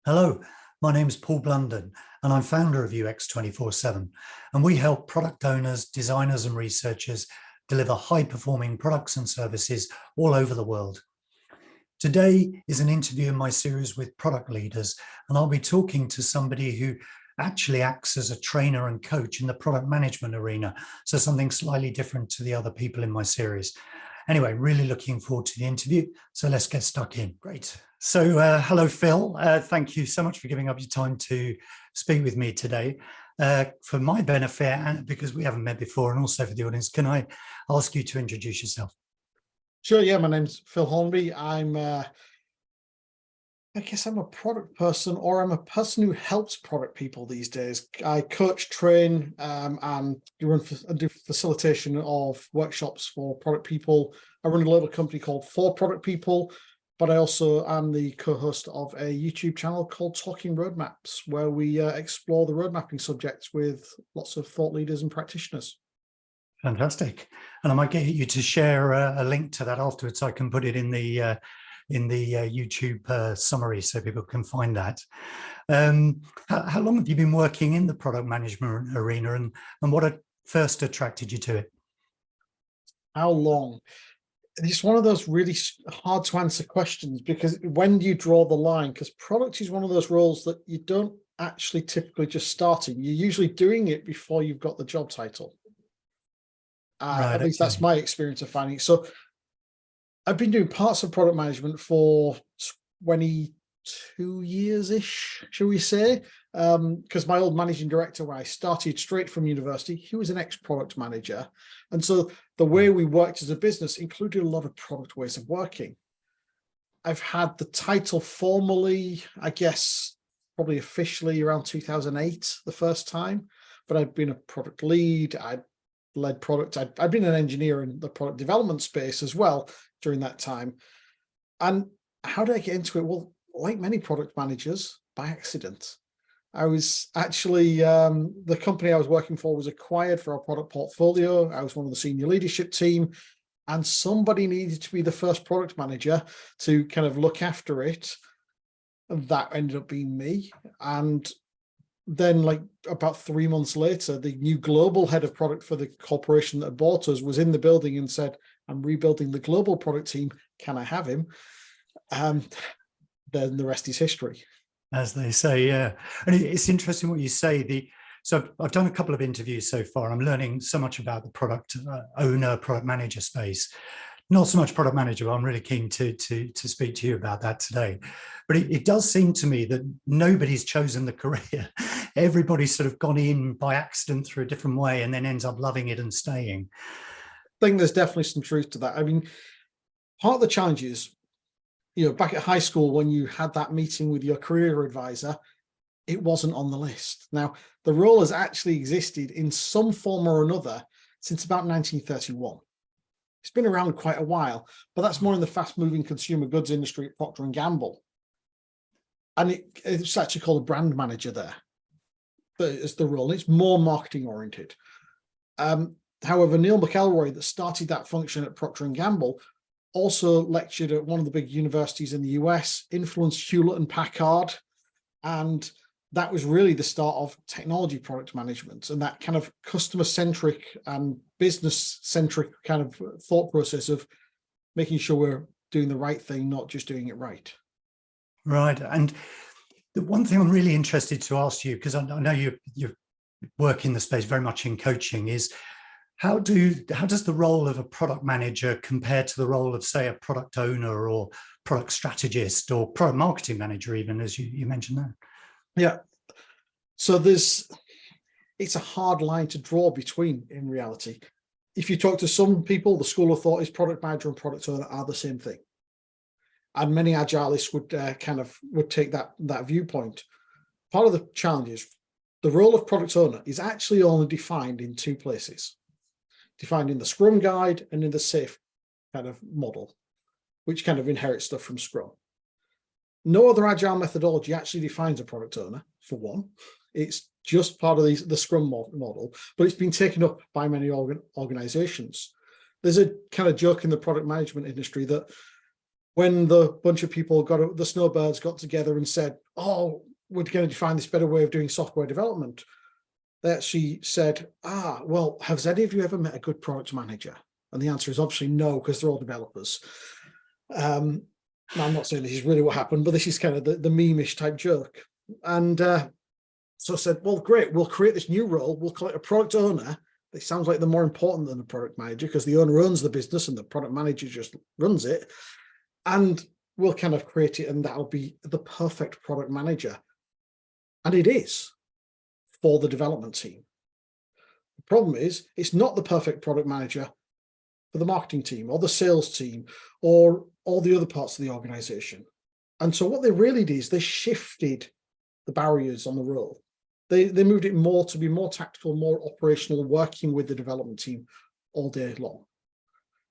Hello, my name is Paul Blunden and I'm founder of UX247, and we help product owners, designers and researchers deliver high-performing products and services all over the world. Today is an interview in my series with product leaders, and I'll be talking to somebody who actually acts as a trainer and coach in the product management arena, so something slightly different to the other people in my series. Anyway, really looking forward to the interview, so let's get stuck in. Great. So hello, Phil. Thank you so much for giving up your time to speak with me today. For my benefit, and because we haven't met before, and also for the audience, can I ask you to introduce yourself? Sure, yeah, my name's Phil Hornby. I guess I'm a product person, or I'm a person who helps product people these days. I coach, train, and do facilitation of workshops for product people. I run a little company called For Product People, but I also am the co-host of a YouTube channel called Talking Roadmaps, where we explore the road mapping subjects with lots of thought leaders and practitioners. Fantastic. And I might get you to share a link to that afterwards. I can put it in the YouTube summary so people can find that. How long have you been working in the product management arena, and what first attracted you to it? How long? It's one of those really hard to answer questions, because when do you draw the line? Because product is one of those roles that you don't actually typically just start in. You're usually doing it before you've got the job title. Right, at least that's my experience of finding it. So I've been doing parts of product management for 22 years-ish, shall we say? Because my old managing director, where I started straight from university, he was an ex-product manager. And so the way we worked as a business included a lot of product ways of working. I've had the title formally, I guess, probably officially around 2008, the first time, but I'd been a product lead, I'd led product, I'd been an engineer in the product development space as well during that time. And how did I get into it? Well, like many product managers, by accident. I was actually, the company I was working for was acquired for our product portfolio. I was one of the senior leadership team, and somebody needed to be the first product manager to kind of look after it. And that ended up being me. And then, like, about 3 months later, the new global head of product for the corporation that bought us was in the building and said, "I'm rebuilding the global product team. Can I have him?" Then the rest is history. As they say, yeah. And it's interesting what you say. So I've done a couple of interviews so far. I'm learning so much about the product owner, product manager space. Not so much product manager, but I'm really keen to speak to you about that today. But it does seem to me that nobody's chosen the career. Everybody's sort of gone in by accident through a different way and then ends up loving it and staying. I think there's definitely some truth to that. I mean, part of the challenge is, back at high school, when you had that meeting with your career advisor, it wasn't on the list. Now, the role has actually existed in some form or another since about 1931. It's been around quite a while, but that's more in the fast-moving consumer goods industry at Procter & Gamble. And it's actually called a brand manager there. It's the role. It's more marketing-oriented. However, Neil McElroy, that started that function at Procter & Gamble, also lectured at one of the big universities in the US, influenced Hewlett and Packard, and that was really the start of technology product management and that kind of customer-centric and business-centric kind of thought process of making sure we're doing the right thing, not just doing it right. Right. And the one thing I'm really interested to ask you, because I know you work in the space very much in coaching, is how does the role of a product manager compare to the role of, say, a product owner or product strategist or product marketing manager, even, as you mentioned that? Yeah. So it's a hard line to draw between, in reality. If you talk to some people, the school of thought is product manager and product owner are the same thing. And many agilists would take that viewpoint. Part of the challenge is the role of product owner is actually only defined in two places. Defined in the Scrum Guide and in the SAFe kind of model, which kind of inherits stuff from Scrum. No other agile methodology actually defines a product owner, for one. It's just part of the Scrum model, but it's been taken up by many organizations. There's a kind of joke in the product management industry that when the bunch of people the snowbirds got together and said, oh, we're going to find this better way of doing software development, they actually said, well, has any of you ever met a good product manager? And the answer is obviously no, because they're all developers. Now, I'm not saying this is really what happened, but this is kind of the meme-ish type joke. And so I said, well, great, we'll create this new role. We'll call it a product owner. It sounds like they're more important than a product manager, because the owner owns the business and the product manager just runs it. And we'll kind of create it, and that'll be the perfect product manager. And it is for the development team. The problem is, it's not the perfect product manager for the marketing team or the sales team or all the other parts of the organization. And so what they really did is they shifted the barriers on the role. They moved it more to be more tactical, more operational, working with the development team all day long.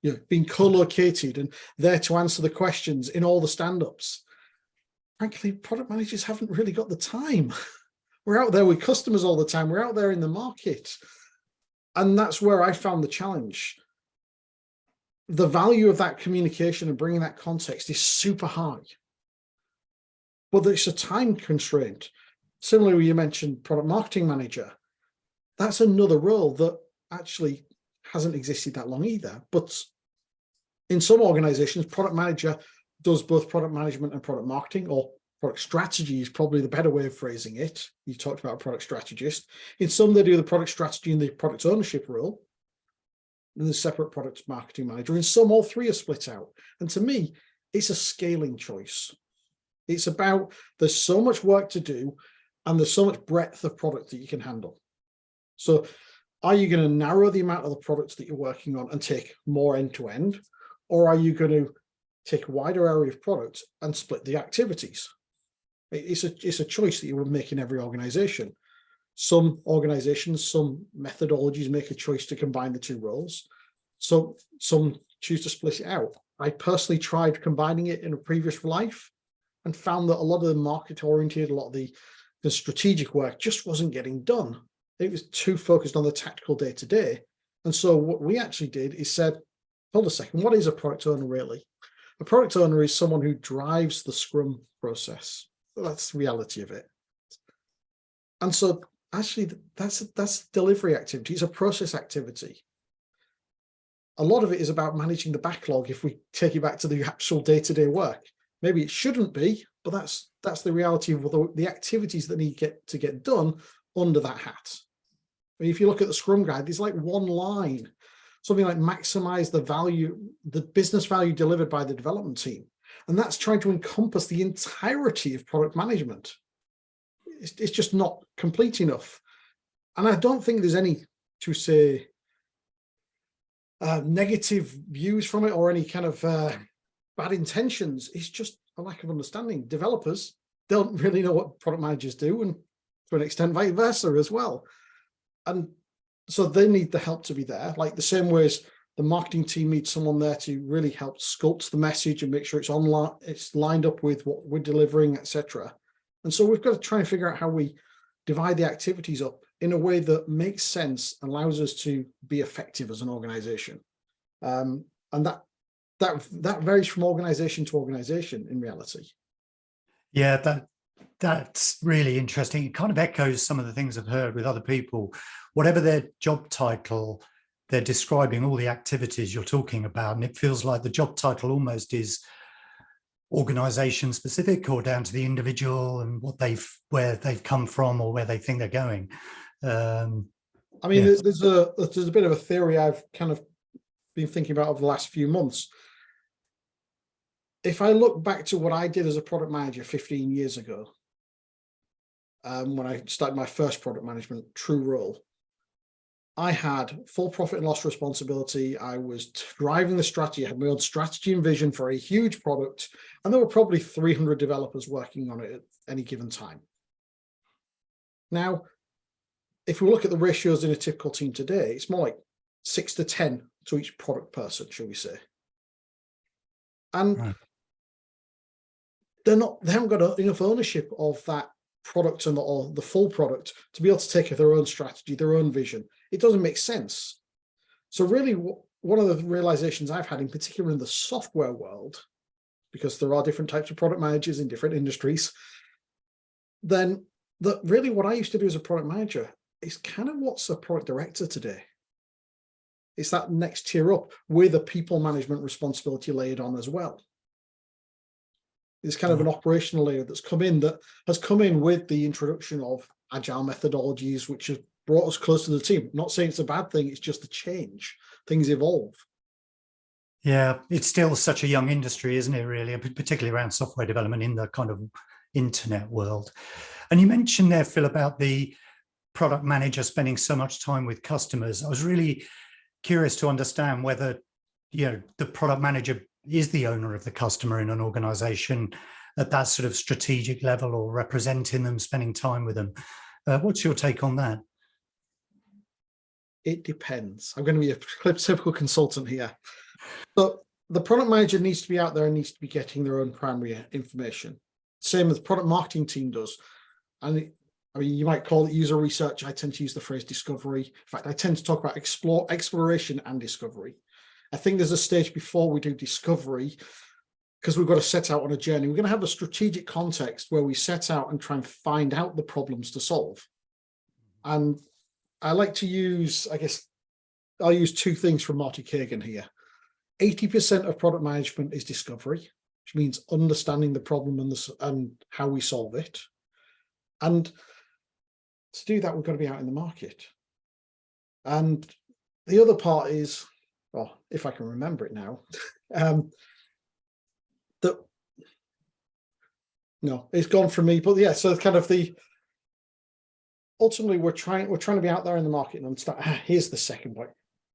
You know, being co-located and there to answer the questions in all the stand-ups. Frankly, product managers haven't really got the time. We're out there with customers all the time. We're out there in the market. And that's where I found the challenge. The value of that communication and bringing that context is super high. But it's a time constraint. Similarly, you mentioned product marketing manager. That's another role that actually hasn't existed that long either. But in some organizations, product manager does both product management and product marketing, or product strategy is probably the better way of phrasing it. You talked about a product strategist. In some, they do the product strategy and the product ownership role, and there's separate product marketing manager. In some, all three are split out. And to me, it's a scaling choice. It's about, there's so much work to do and there's so much breadth of product that you can handle. So are you going to narrow the amount of the products that you're working on and take more end to end? Or are you going to take a wider area of product and split the activities? It's a choice that you will make in every organization. Some organizations, some methodologies make a choice to combine the two roles. So some choose to split it out. I personally tried combining it in a previous life and found that a lot of the market oriented, a lot of the strategic work just wasn't getting done. It was too focused on the tactical day to day. And so what we actually did is said, hold a second, what is a product owner really? A product owner is someone who drives the Scrum process. That's the reality of it. And so actually that's delivery activity. It's a process activity. A lot of it is about managing the backlog. If we take it back to the actual day-to-day work, maybe it shouldn't be, but that's the reality of the activities that need to get done under that hat. I mean, if you look at the Scrum Guide, there's like one line, something like maximize the value, the business value delivered by the development team. And that's trying to encompass the entirety of product management. It's just not complete enough. And I don't think there's any, to say, negative views from it or any kind of bad intentions. It's just a lack of understanding. Developers don't really know what product managers do, and to an extent vice versa as well. And so they need the help to be there, like the same way as the marketing team needs someone there to really help sculpt the message and make sure it's online, it's lined up with what we're delivering, etc. And so we've got to try and figure out how we divide the activities up in a way that makes sense and allows us to be effective as an organization. And that varies from organization to organization in reality. Yeah, that's really interesting. It kind of echoes some of the things I've heard with other people. Whatever their job title, they're describing all the activities you're talking about. And it feels like the job title almost is organization specific or down to the individual and where they've come from or where they think they're going. I mean, yeah. there's a bit of a theory I've kind of been thinking about over the last few months. If I look back to what I did as a product manager 15 years ago, when I started my first product management true role, I had full profit and loss responsibility. I was driving the strategy. I had my own strategy and vision for a huge product, and there were probably 300 developers working on it at any given time. Now, if we look at the ratios in a typical team today, it's more like 6 to 10 to each product person, shall we say. And right. They haven't got enough ownership of that product or the full product to be able to take their own strategy, their own vision. It doesn't make sense. So really, one of the realizations I've had, in particular in the software world, because there are different types of product managers in different industries, then really what I used to do as a product manager is kind of what's a product director today. It's that next tier up with a people management responsibility layered on as well. It's kind of an operational layer that's come in, that has come in with the introduction of agile methodologies, which have brought us close to the team. I'm not saying it's a bad thing, it's just a change. Things evolve. Yeah, it's still such a young industry, isn't it, really, particularly around software development in the kind of internet world. And you mentioned there, Phil, about the product manager spending so much time with customers. I was really curious to understand whether, the product manager is the owner of the customer in an organization at that sort of strategic level, or representing them, spending time with them. What's your take on that? It depends. I'm going to be a typical consultant here. But the product manager needs to be out there and needs to be getting their own primary information. Same as the product marketing team does. And I mean, you might call it user research. I tend to use the phrase discovery. In fact, I tend to talk about exploration and discovery. I think there's a stage before we do discovery, because we've got to set out on a journey. We're going to have a strategic context where we set out and try and find out the problems to solve. And I like to use, I guess, I'll use two things from Marty Kagan here. 80% of product management is discovery, which means understanding the problem and how we solve it. And to do that, we've got to be out in the market. And the other part is, well, if I can remember it now, no, it's gone from me. But yeah, so kind of ultimately we're trying to be out there in the market and understand. Here's the second point.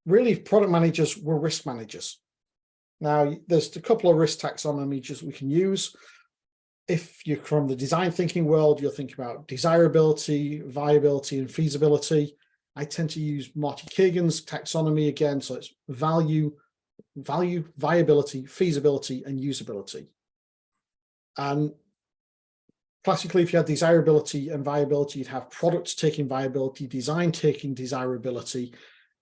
Really, product managers were risk managers. Now, there's a couple of risk taxonomies we can use. If you're from the design thinking world, you'll think about desirability, viability, and feasibility. I tend to use Marty Kagan's taxonomy again. So it's value, viability, feasibility, and usability. And classically, if you had desirability and viability, you'd have products taking viability, design taking desirability,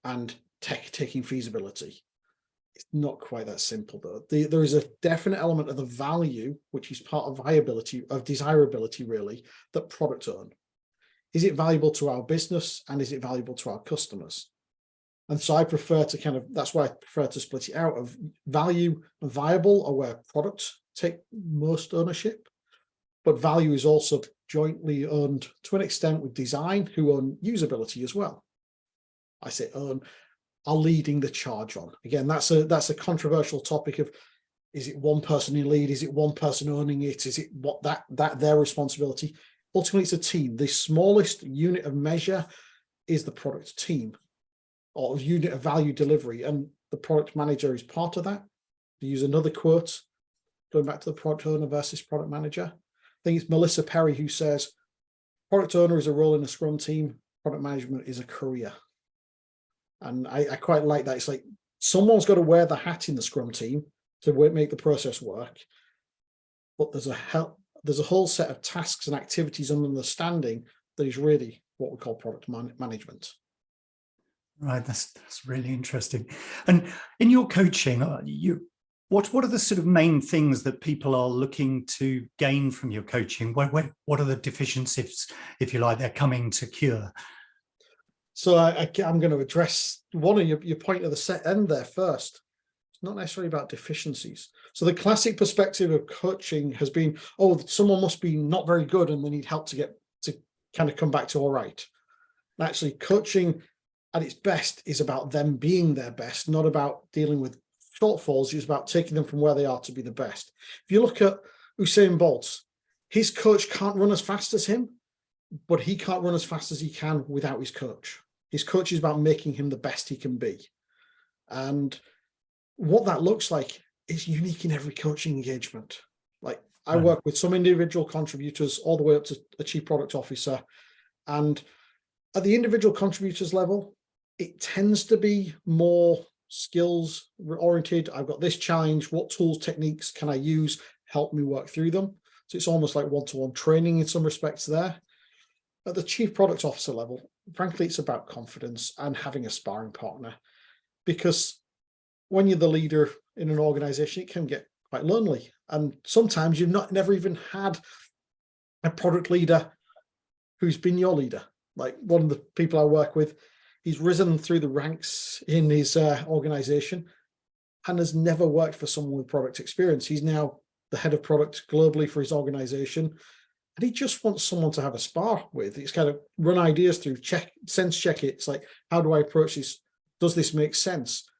and tech taking feasibility. It's not quite that simple, though. There is a definite element of the value, which is part of viability, of desirability, really, that products own. Is it valuable to our business, and is it valuable to our customers? And so I prefer to that's why I prefer to split it out of value and viable are where products take most ownership, but value is also jointly owned to an extent with design, who own usability as well. I say own, are leading the charge on. Again, that's a controversial topic of, is it one person in lead? Is it one person owning it? Is it their responsibility? Ultimately, it's a team. The smallest unit of measure is the product team, or unit of value delivery, and the product manager is part of that. To use another quote, going back to the product owner versus product manager, I think it's Melissa Perry who says, product owner is a role in a Scrum team, product management is a career. And I quite like that. It's like someone's got to wear the hat in the Scrum team to make the process work, but there's a whole set of tasks and activities and understanding that is really what we call product management. Right, that's really interesting. And in your coaching, what are the sort of main things that people are looking to gain from your coaching? What are the deficiencies, if you like, they're coming to cure? So I'm going to address one of your point at the set end there first. It's not necessarily about deficiencies. So the classic perspective of coaching has been, oh, someone must be not very good and they need help to kind of come back to all right. And actually, coaching at its best is about them being their best, not about dealing with shortfalls. It's about taking them from where they are to be the best. If you look at Usain Bolt, his coach can't run as fast as him, but he can't run as fast as he can without his coach. His coach is about making him the best he can be. And what that looks like is unique in every coaching engagement. Like I work with some individual contributors all the way up to a chief product officer. And at the individual contributors level, it tends to be more skills oriented. I've got this challenge. What tools, techniques can I use? Help me work through them. So it's almost like one-to-one training in some respects there. At the chief product officer level, frankly, it's about confidence and having a sparring partner, because when you're the leader in an organization, it can get quite lonely. And sometimes you've never even had a product leader who's been your leader. Like one of the people I work with, he's risen through the ranks in his organization and has never worked for someone with product experience. He's now the head of product globally for his organization. And he just wants someone to have a spar with. It's kind of run ideas through, sense check it. It's like, how do I approach this? Does this make sense?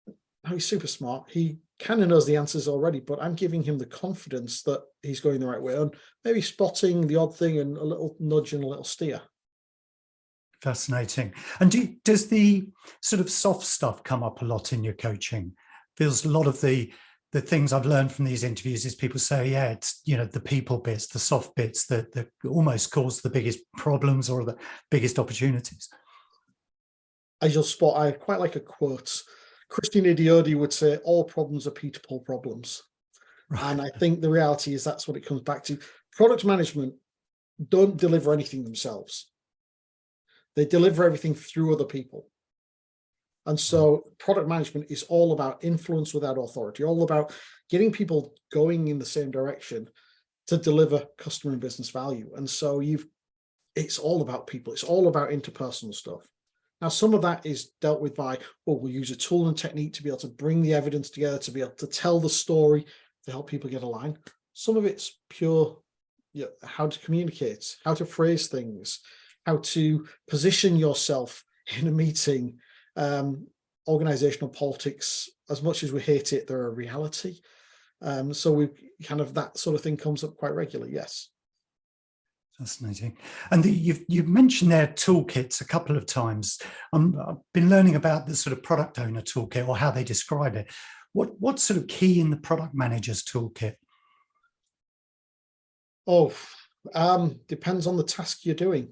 Oh, he's super smart. He kind of knows the answers already, but I'm giving him the confidence that he's going the right way and maybe spotting the odd thing and a little nudge and a little steer. Fascinating. And does the sort of soft stuff come up a lot in your coaching? Feels a lot of the things I've learned from these interviews is people say, yeah, it's, you know, the people bits, the soft bits that almost cause the biggest problems or the biggest opportunities. As you'll spot, I quite like a quote. Christina Diodi would say, all problems are Peter-Paul problems. Right. And I think the reality is that's what it comes back to. Product management don't deliver anything themselves. They deliver everything through other people. And so product management is all about influence without authority, all about getting people going in the same direction to deliver customer and business value. And so it's all about people. It's all about interpersonal stuff. Now, some of that is dealt with by, well, we'll use a tool and technique to be able to bring the evidence together, to be able to tell the story, to help people get aligned. Some of it's pure, how to communicate, how to phrase things, how to position yourself in a meeting. Organizational politics, as much as we hate it, they're a reality. So we kind of, that sort of thing comes up quite regularly, yes. Fascinating. And you've mentioned their toolkits a couple of times. I've been learning about the sort of product owner toolkit or how they describe it. What's sort of key in the product manager's toolkit? Oh, depends on the task you're doing.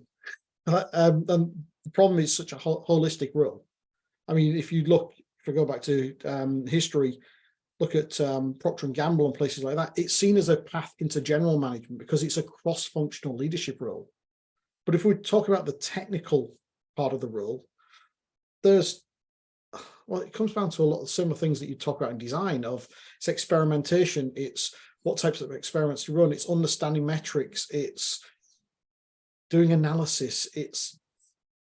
And the problem is such a holistic role. I mean, if I go back to history, look at Procter & Gamble and places like that, it's seen as a path into general management because it's a cross-functional leadership role. But if we talk about the technical part of the role, it comes down to a lot of similar things that you talk about in design of it's experimentation, it's what types of experiments to run, it's understanding metrics, it's doing analysis, it's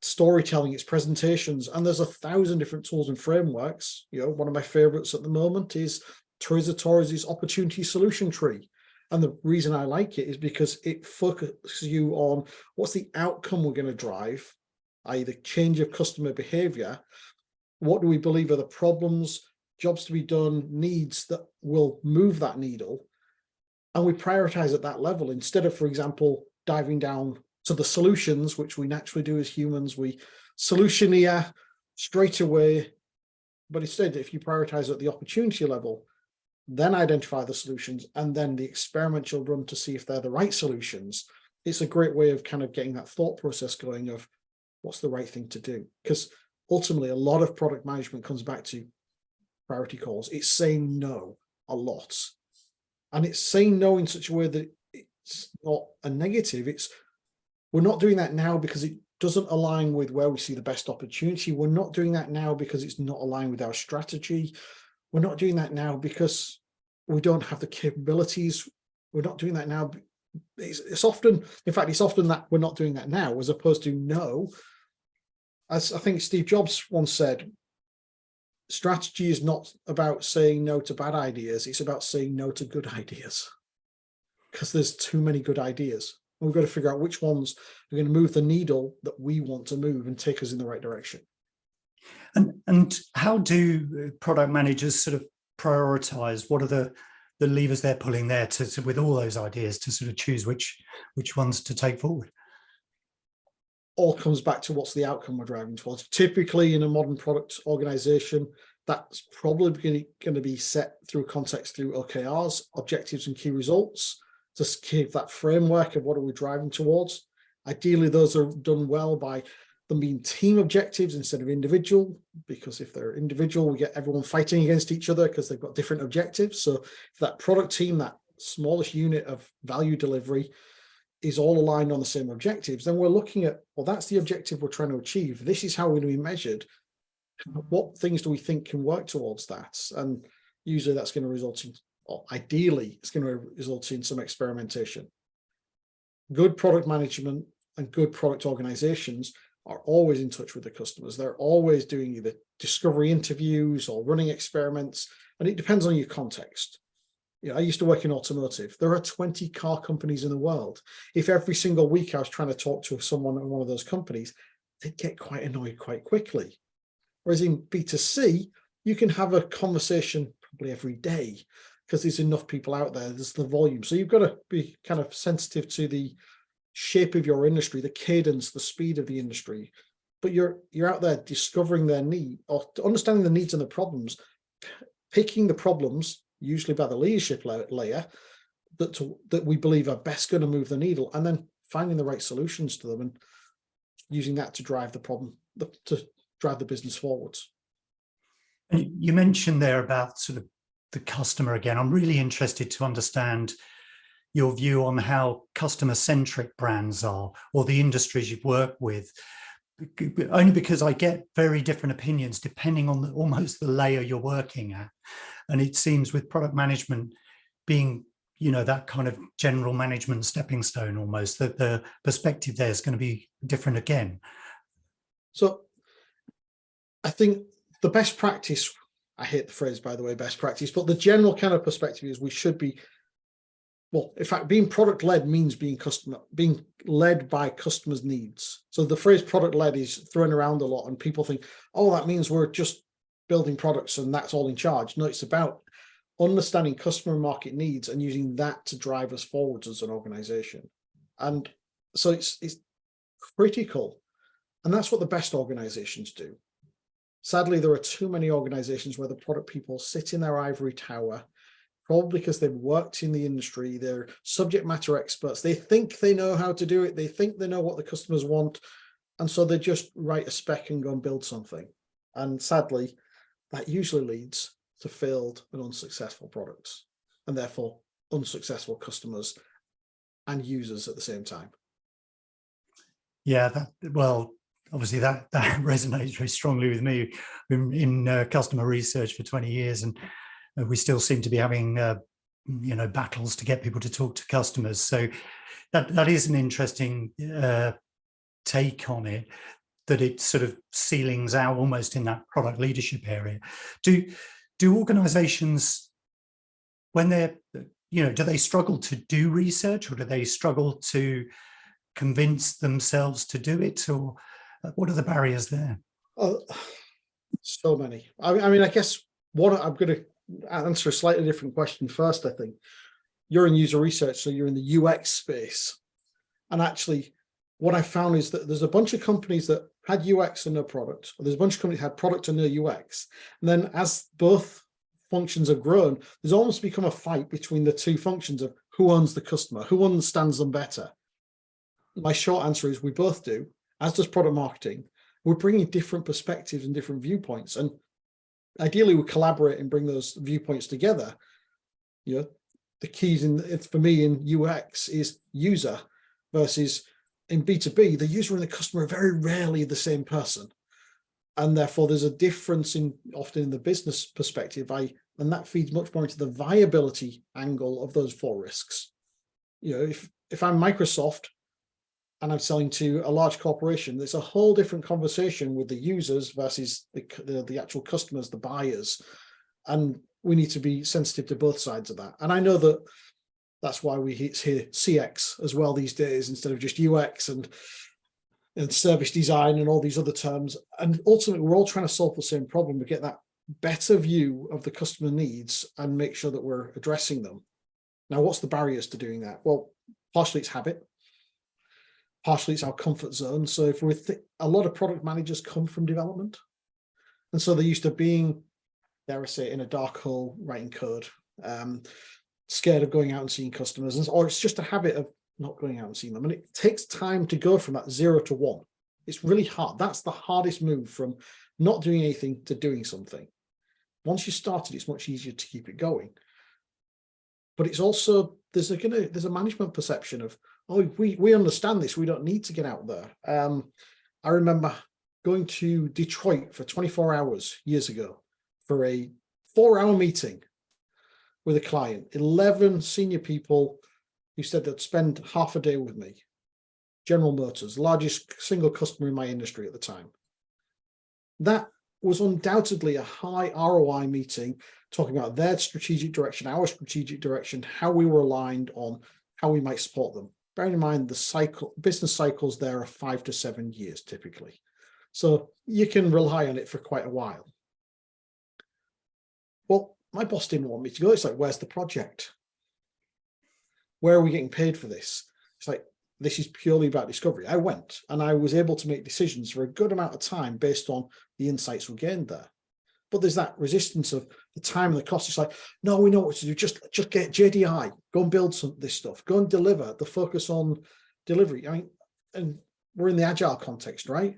storytelling, it's presentations, and there's 1,000 different tools and frameworks. One of my favorites at the moment is Teresa Torres's opportunity solution tree. And the reason I like it is because it focuses you on what's the outcome we're going to drive, i.e. the change of customer behavior. What do we believe are the problems, jobs to be done, needs that will move that needle? And we prioritize at that level instead of, for example, diving down to the solutions, which we naturally do as humans. We solutioneer straight away, but instead, if you prioritize at the opportunity level, then identify the solutions, and then the experiment you'll run to see if they're the right solutions. It's a great way of kind of getting that thought process going of what's the right thing to do. Because ultimately, a lot of product management comes back to priority calls. It's saying no a lot. And it's saying no in such a way that it's not a negative. We're not doing that now because it doesn't align with where we see the best opportunity. We're not doing that now because it's not aligned with our strategy. We're not doing that now because we don't have the capabilities. We're not doing that now. It's often that we're not doing that now as opposed to no. As I think Steve Jobs once said, strategy is not about saying no to bad ideas. It's about saying no to good ideas because there's too many good ideas. We've got to figure out which ones are going to move the needle that we want to move and take us in the right direction. And how do product managers sort of prioritize? What are the levers they're pulling there to with all those ideas to sort of choose which ones to take forward? All comes back to what's the outcome we're driving towards. Typically in a modern product organization, that's probably going to be set through context through OKRs, objectives and key results, to give that framework of what are we driving towards. Ideally, those are done well by them being team objectives instead of individual, because if they're individual, we get everyone fighting against each other because they've got different objectives. So if that product team, that smallest unit of value delivery, is all aligned on the same objectives, then we're looking at, well, that's the objective we're trying to achieve. This is how we're going to be measured. What things do we think can work towards that? And usually that's going to result in or ideally, it's going to result in some experimentation. Good product management and good product organizations are always in touch with the customers. They're always doing either discovery interviews or running experiments, and it depends on your context. I used to work in automotive. There are 20 car companies in the world. If every single week I was trying to talk to someone in one of those companies, they'd get quite annoyed quite quickly. Whereas in B2C, you can have a conversation probably every day because there's enough people out there, there's the volume. So you've got to be kind of sensitive to the shape of your industry, the cadence, the speed of the industry. But you're out there discovering their need, or understanding the needs and the problems, picking the problems, usually by the leadership layer, that we believe are best going to move the needle, and then finding the right solutions to them and using that to drive the problem, to drive the business forwards. You mentioned there about sort of the customer again. I'm really interested to understand your view on how customer-centric brands are, or the industries you've worked with, only because I get very different opinions depending on almost the layer you're working at. And it seems with product management being, that kind of general management stepping stone almost, that the perspective there is going to be different again. So I think the best practice, I hate the phrase, by the way, best practice, but the general kind of perspective is we should be, well, in fact, being product-led means being led by customers' needs. So the phrase product-led is thrown around a lot, and people think, oh, that means we're just building products and that's all in charge. No, it's about understanding customer and market needs and using that to drive us forwards as an organization. And so it's critical. And that's what the best organizations do. Sadly, there are too many organizations where the product people sit in their ivory tower, probably because they've worked in the industry, they're subject matter experts, they think they know how to do it, they think they know what the customers want, and so they just write a spec and go and build something. And sadly, that usually leads to failed and unsuccessful products, and therefore unsuccessful customers and users at the same time. Yeah, obviously that resonates very strongly with me. I've been in customer research for 20 years, and we still seem to be having battles to get people to talk to customers. So that is an interesting take on it, that it sort of ceilings out almost in that product leadership area. Do organizations, when they're, do they struggle to do research, or do they struggle to convince themselves to do it, or what are the barriers there? So many. I mean, I guess I'm going to answer a slightly different question first. I think you're in user research, so you're in the UX space. And actually, what I found is that there's a bunch of companies that had UX and no product, or there's a bunch of companies that had product and no UX. And then as both functions have grown, there's almost become a fight between the two functions of who owns the customer, who understands them better. My short answer is we both do, as does product marketing. We're bringing different perspectives and different viewpoints. And ideally, we collaborate and bring those viewpoints together. The keys for me in UX is user versus in B2B, the user and the customer are very rarely the same person. And therefore, there's a difference often in the business perspective. And that feeds much more into the viability angle of those four risks. If I'm Microsoft and I'm selling to a large corporation, there's a whole different conversation with the users versus the actual customers, the buyers. And we need to be sensitive to both sides of that. And I know that that's why we hear CX as well these days, instead of just UX and service design and all these other terms. And ultimately, we're all trying to solve the same problem, to get that better view of the customer needs and make sure that we're addressing them. Now, what's the barriers to doing that? Well, partially it's habit. Partially it's our comfort zone. So if a lot of product managers come from development. And so they're used to being, dare I say, in a dark hole, writing code, scared of going out and seeing customers, or it's just a habit of not going out and seeing them. And it takes time to go from that 0 to 1. It's really hard. That's the hardest move, from not doing anything to doing something. Once you started, it's much easier to keep it going. But it's also, there's a management perception of, oh, we understand this, we don't need to get out there. I remember going to Detroit for 24 hours years ago for a 4-hour meeting. with a client, 11 senior people who said they'd spend half a day with me. General Motors, largest single customer in my industry at the time. That was undoubtedly a high ROI meeting, talking about their strategic direction, our strategic direction, how we were aligned on how we might support them. Bearing in mind the business cycles there are 5 to 7 years typically. So you can rely on it for quite a while. Well, my boss didn't want me to go. It's like, where's the project? Where are we getting paid for this? It's like, this is purely about discovery. I went and I was able to make decisions for a good amount of time based on the insights we gained there. But there's that resistance of the time and the cost. It's like, no, we know what to do. Just get JDI, go and build this stuff, go and deliver, the focus on delivery. I mean, and we're in the agile context, right?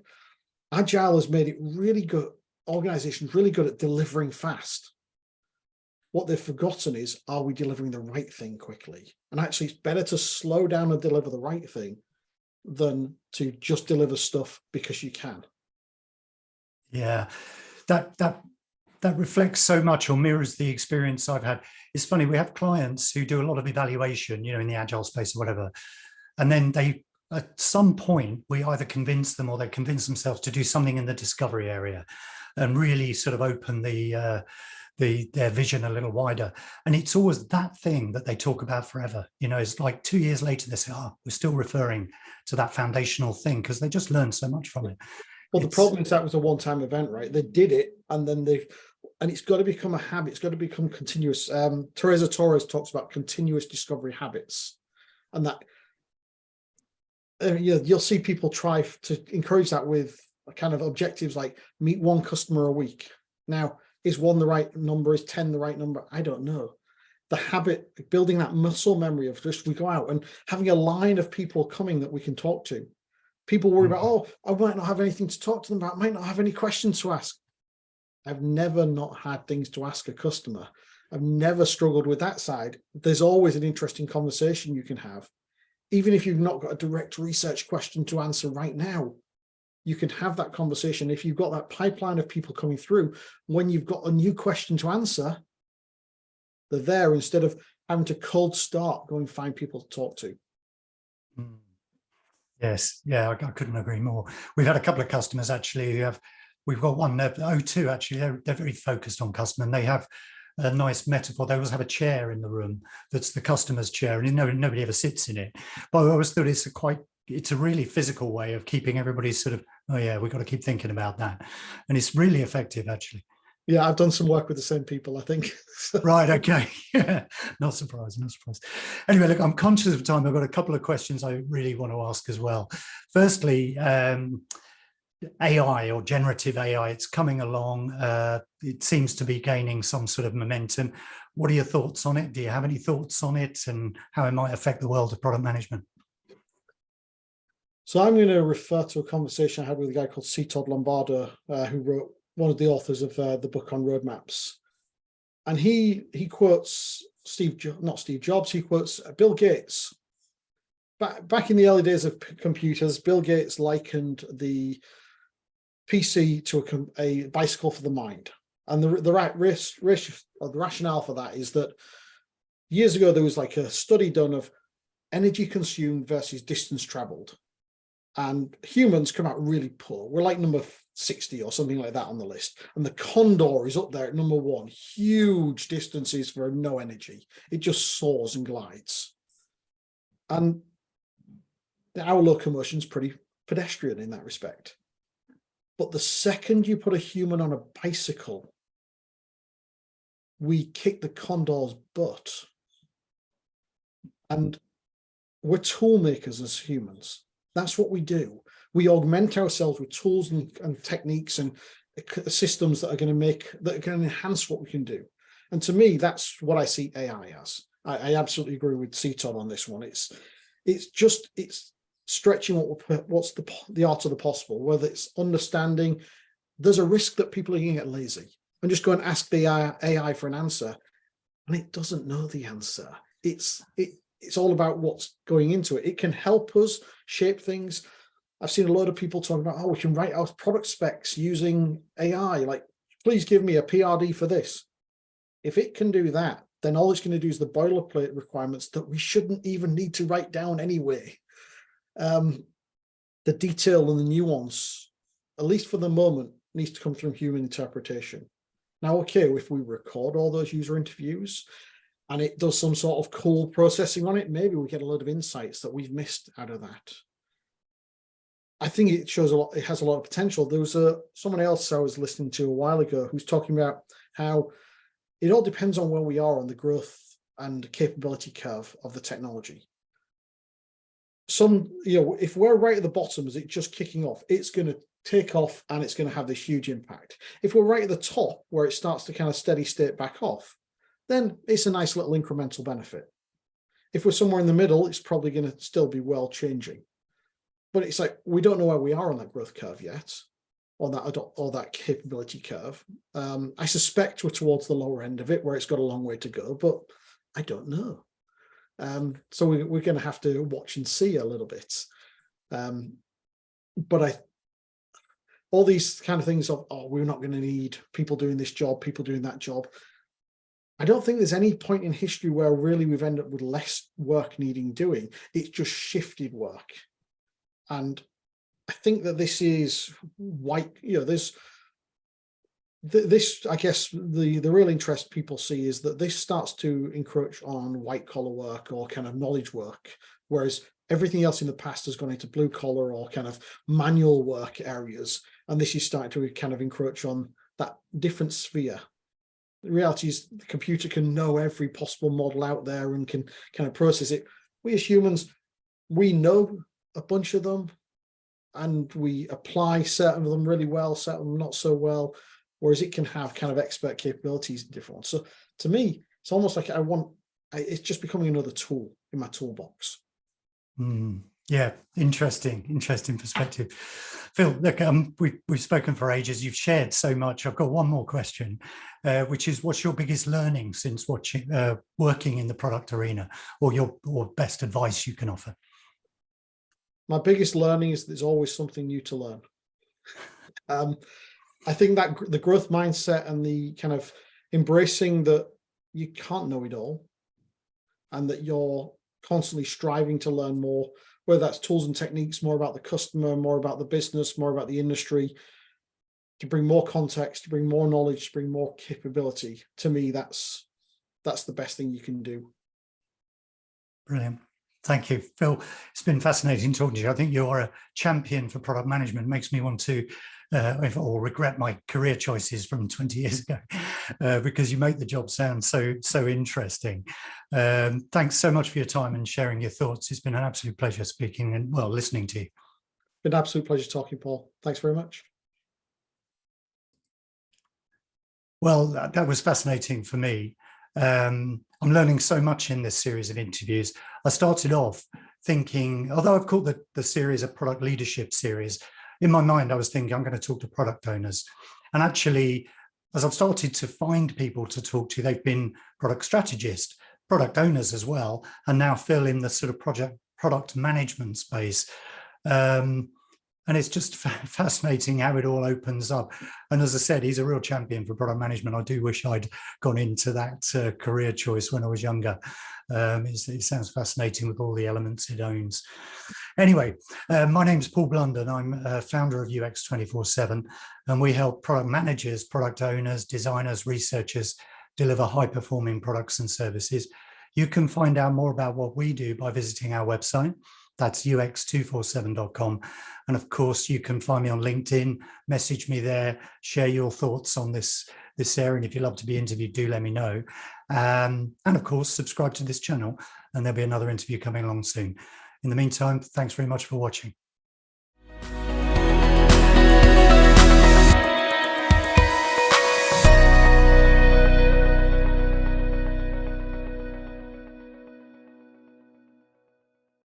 Agile has made it really good, organizations really good at delivering fast. What they've forgotten is, are we delivering the right thing quickly? And actually, it's better to slow down and deliver the right thing than to just deliver stuff because you can. Yeah, that reflects so much or mirrors the experience I've had. It's funny, we have clients who do a lot of evaluation, in the agile space or whatever. And then they, at some point, we either convince them or they convince themselves to do something in the discovery area and really sort of open their vision a little wider. And it's always that thing that they talk about forever. It's like 2 years later, they say, we're still referring to that foundational thing because they just learned so much from it. Well, the problem is that was a one-time event, right? They did it and then and it's got to become a habit. It's got to become continuous. Teresa Torres talks about continuous discovery habits, and that you'll see people try to encourage that with kind of objectives like meet one customer a week. Now, is 1 the right number? Is 10 the right number? I don't know. The habit, building that muscle memory of just we go out and having a line of people coming that we can talk to. People worry about, oh, I might not have anything to talk to them about. I might not have any questions to ask. I've never not had things to ask a customer. I've never struggled with that side. There's always an interesting conversation you can have. Even if you've not got a direct research question to answer right now, you can have that conversation. If you've got that pipeline of people coming through, when you've got a new question to answer, they're there instead of having to cold start, go and find people to talk to. Yes, yeah, I couldn't agree more. We've had a couple of customers actually we've got one, O2 actually, they're very focused on customer, and they have a nice metaphor. They always have a chair in the room that's the customer's chair, and nobody ever sits in it. But I always thought it's a really physical way of keeping everybody sort of, oh yeah, we've got to keep thinking about that. And it's really effective actually. Yeah, I've done some work with the same people, I think. Right, okay. Yeah, not surprised. Anyway, look, I'm conscious of time. I've got a couple of questions I really want to ask as well. Firstly, AI or generative AI, it's coming along. It seems to be gaining some sort of momentum. What are your thoughts on it? Do you have any thoughts on it and how it might affect the world of product management? So I'm going to refer to a conversation I had with a guy called C. Todd Lombardo, who wrote one of the authors of the book on roadmaps. And he quotes not Steve Jobs, he quotes Bill Gates. Back in the early days of computers, Bill Gates likened the PC to a bicycle for the mind. And the rationale for that is that years ago, there was like a study done of energy consumed versus distance traveled. And humans come out really poor. We're like number 60 or something like that on the list. And the Condor is up there at number 1, huge distances for no energy. It just soars and glides. And our locomotion is pretty pedestrian in that respect. But the second you put a human on a bicycle, we kick the Condor's butt. And we're tool makers as humans. That's what we do. We augment ourselves with tools and techniques and systems that are going to enhance what we can do. And to me, that's what I see AI as. I absolutely agree with C-Todd on this one. It's stretching what's the art of the possible, whether it's understanding. There's a risk that people are going to get lazy and just go and ask the AI for an answer, and it doesn't know the answer. It's all about what's going into it. It can help us shape things. I've seen a lot of people talking about, we can write our product specs using AI. Like, please give me a PRD for this. If it can do that, then all it's going to do is the boilerplate requirements that we shouldn't even need to write down anyway. The detail and the nuance, at least for the moment, needs to come from human interpretation. Now, okay, if we record all those user interviews and it does some sort of cool processing on it, maybe we get a lot of insights that we've missed out of that. I think it shows a lot, it has a lot of potential. There was someone else I was listening to a while ago who's talking about how it all depends on where we are on the growth and capability curve of the technology. If we're right at the bottom, as it just kicking off, it's going to take off and it's going to have this huge impact. If we're right at the top where it starts to kind of steady state back off, then it's a nice little incremental benefit. If we're somewhere in the middle, it's probably going to still be well changing. But it's like, we don't know where we are on that growth curve yet, or that capability curve. I suspect we're towards the lower end of it, where it's got a long way to go, but I don't know. So we're going to have to watch and see a little bit. But all these kind of things of, oh, we're not going to need people doing this job, people doing that job. I don't think there's any point in history where really we've ended up with less work needing doing. It's just shifted work. And I think that this is white, this, I guess, the real interest people see is that this starts to encroach on white collar work or kind of knowledge work, whereas everything else in the past has gone into blue collar or kind of manual work areas. And this is starting to kind of encroach on that different sphere. The reality is the computer can know every possible model out there and can kind of process it. We as humans, we know a bunch of them and we apply certain of them really well, certain of them not so well, whereas it can have kind of expert capabilities in different ones. So to me, it's almost like it's just becoming another tool in my toolbox. Yeah, interesting perspective. Phil, look, we've spoken for ages. You've shared so much. I've got one more question, which is, what's your biggest learning since working in the product arena, or best advice you can offer? My biggest learning is there's always something new to learn. I think that the growth mindset and the kind of embracing that you can't know it all, and that you're constantly striving to learn more, whether that's tools and techniques, more about the customer, more about the business, more about the industry, to bring more context, to bring more knowledge, to bring more capability. To me, that's the best thing you can do. Brilliant. Thank you, Phil. It's been fascinating talking to you. I think you're a champion for product management. It makes me want to or regret my career choices from 20 years ago, because you make the job sound so interesting. Thanks so much for your time and sharing your thoughts. It's been an absolute pleasure speaking and, well, listening to you. Been an absolute pleasure talking, Paul. Thanks very much. Well, that was fascinating for me. I'm learning so much in this series of interviews. I started off thinking, although I've called the series a product leadership series, in my mind, I was thinking I'm going to talk to product owners. And actually, as I've started to find people to talk to, they've been product strategists, product owners as well, and now Phil in the sort of product management space. And it's just fascinating how it all opens up. And as I said, he's a real champion for product management. I do wish I'd gone into that career choice when I was younger. It sounds fascinating with all the elements it owns. Anyway, my name's Paul Blunden. I'm founder of UX247, and we help product managers, product owners, designers, researchers deliver high-performing products and services. You can find out more about what we do by visiting our website. That's UX247.com. And of course, you can find me on LinkedIn, message me there, share your thoughts on this area. And if you'd love to be interviewed, do let me know. And of course, subscribe to this channel, and there'll be another interview coming along soon. In the meantime, thanks very much for watching.